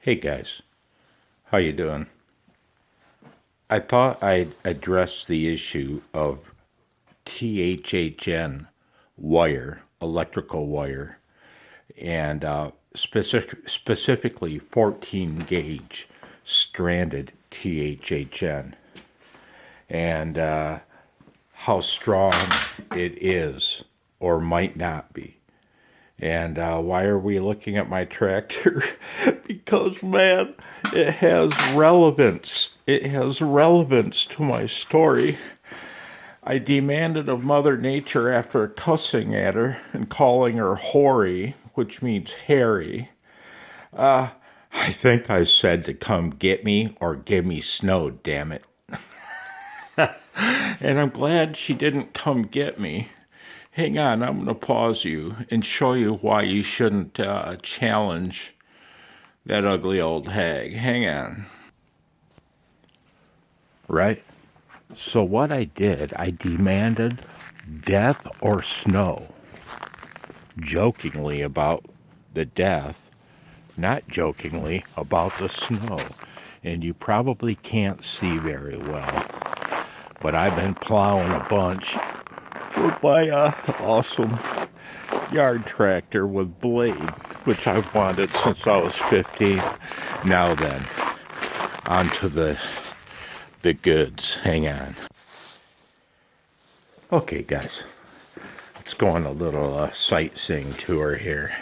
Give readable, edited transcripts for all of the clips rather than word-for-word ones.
Hey guys, how you doing? I thought I'd address the issue of THHN wire, electrical wire, and specifically 14 gauge stranded THHN, and how strong it is or might not be. And why are we looking at my tractor? Because, man, it has relevance. It has relevance to my story. I demanded of Mother Nature after cussing at her and calling her hoary, which means hairy. I think I said to come get me or give me snow, damn it. And I'm glad she didn't come get me. Hang on, I'm going to pause you and show you why you shouldn't challenge that ugly old hag. Hang on. Right? So what I did, I demanded death or snow. Jokingly about the death, not jokingly about the snow. And you probably can't see very well, but I've been plowing a bunch with my awesome yard tractor with blade, which I've wanted since I was 15. Now then, on to the goods. Hang on. Okay, guys, let's go on a little sightseeing tour here.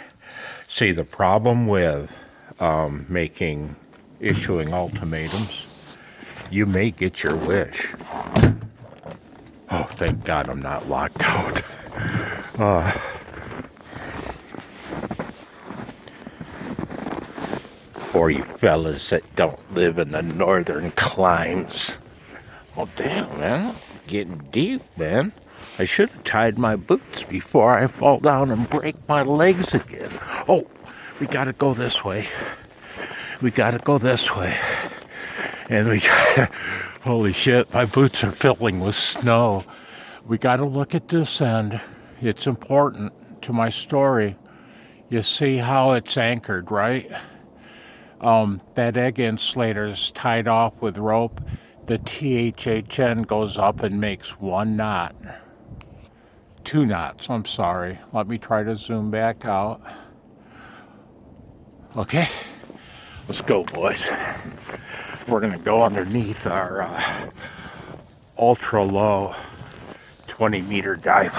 See, the problem with issuing ultimatums, you may get your wish. Oh, thank God I'm not locked out. For you fellas that don't live in the northern climes. Oh, damn, man. Getting deep, man. I should have tied my boots before I fall down and break my legs again. Oh, we gotta go this way. We gotta go this way. And we gotta... Holy shit, my boots are filling with snow. We gotta look at this end. It's important to my story. You see how it's anchored, right? That egg insulator is tied off with rope. The THHN goes up and makes one knot. 2 knots, I'm sorry. Let me try to zoom back out. Okay, let's go, boys. We're gonna go underneath our ultra low 20-meter dive,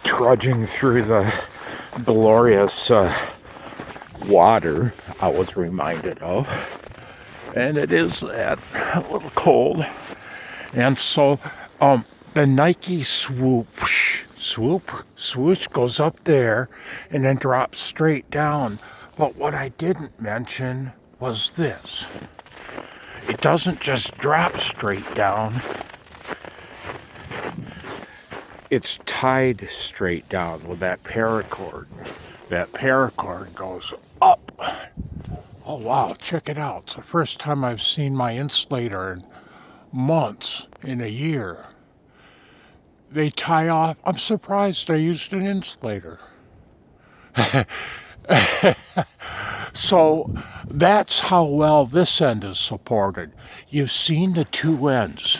trudging through the glorious water I was reminded of. And it is that, a little cold. And so the Nike swoosh goes up there and then drops straight down. But what I didn't mention was this. It doesn't just drop straight down. It's tied straight down with that paracord. That paracord goes up. Oh wow, check it out. It's the first time I've seen my insulator in months, in a year. They tie off. I'm surprised I used an insulator. So that's how well this end is supported. You've seen the two ends.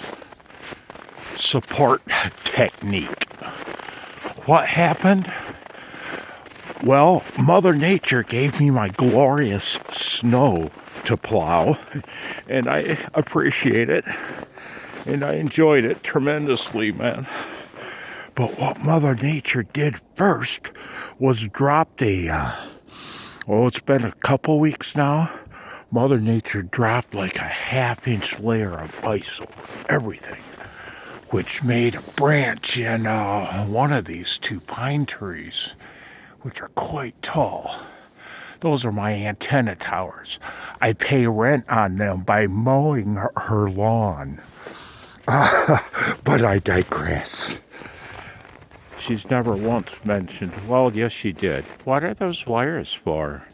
Support technique. What happened? Well, Mother Nature gave me my glorious snow to plow, and I appreciate it, and I enjoyed it tremendously, man. But what Mother Nature did first was dropped it's been a couple weeks now. Mother Nature dropped like a half-inch layer of ice over everything, which made a branch in one of these 2 pine trees, which are quite tall. Those are my antenna towers. I pay rent on them by mowing her lawn. But I digress. She's never once mentioned, well, yes, she did. What are those wires for?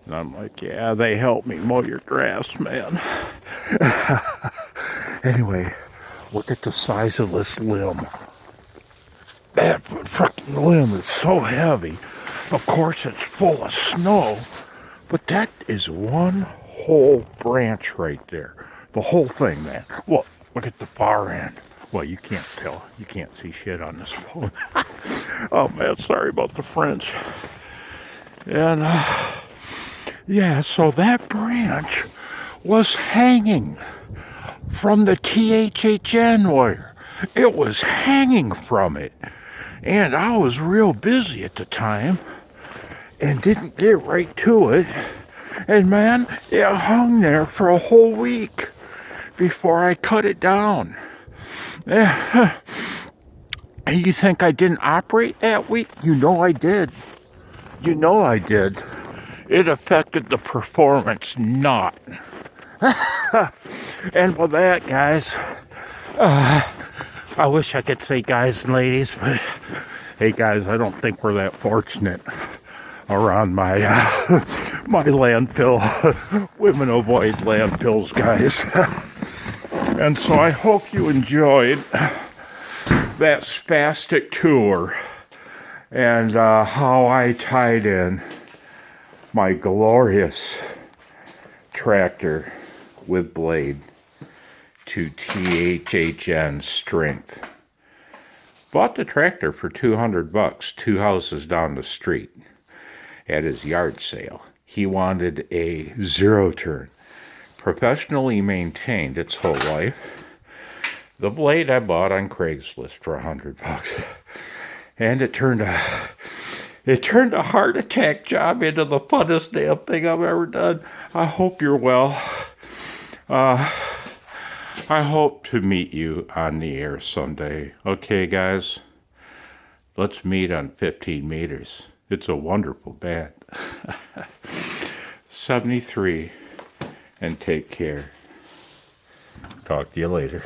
And I'm like, yeah, they help me mow your grass, man. Anyway, look at the size of this limb. That freaking limb is so heavy. Of course, it's full of snow, But that is one whole branch right there. The whole thing, man. Look at the far end. Well, you can't tell. You can't see shit on this phone. Oh, man, sorry about the French. And, yeah, so that branch was hanging from the THHN wire. It was hanging from it. And I was real busy at the time and didn't get right to it. And man, it hung there for a whole week before I cut it down. And you think I didn't operate that week? You know I did. You know I did. It affected the performance, not. And with that, guys, I wish I could say guys and ladies, but hey guys, I don't think we're that fortunate around my my landfill. Women avoid landfills, guys. And so I hope you enjoyed that spastic tour and how I tied in my glorious tractor with blade to THHN strength. Bought the tractor for $200, 2 houses down the street at his yard sale. He wanted a 0-turn, professionally maintained its whole life. The blade I bought on Craigslist for $100, and it turned a heart attack job into the funnest damn thing I've ever done. I hope you're well. I hope to meet you on the air someday. Okay, guys? Let's meet on 15 meters. It's a wonderful band. 73, and take care. Talk to you later.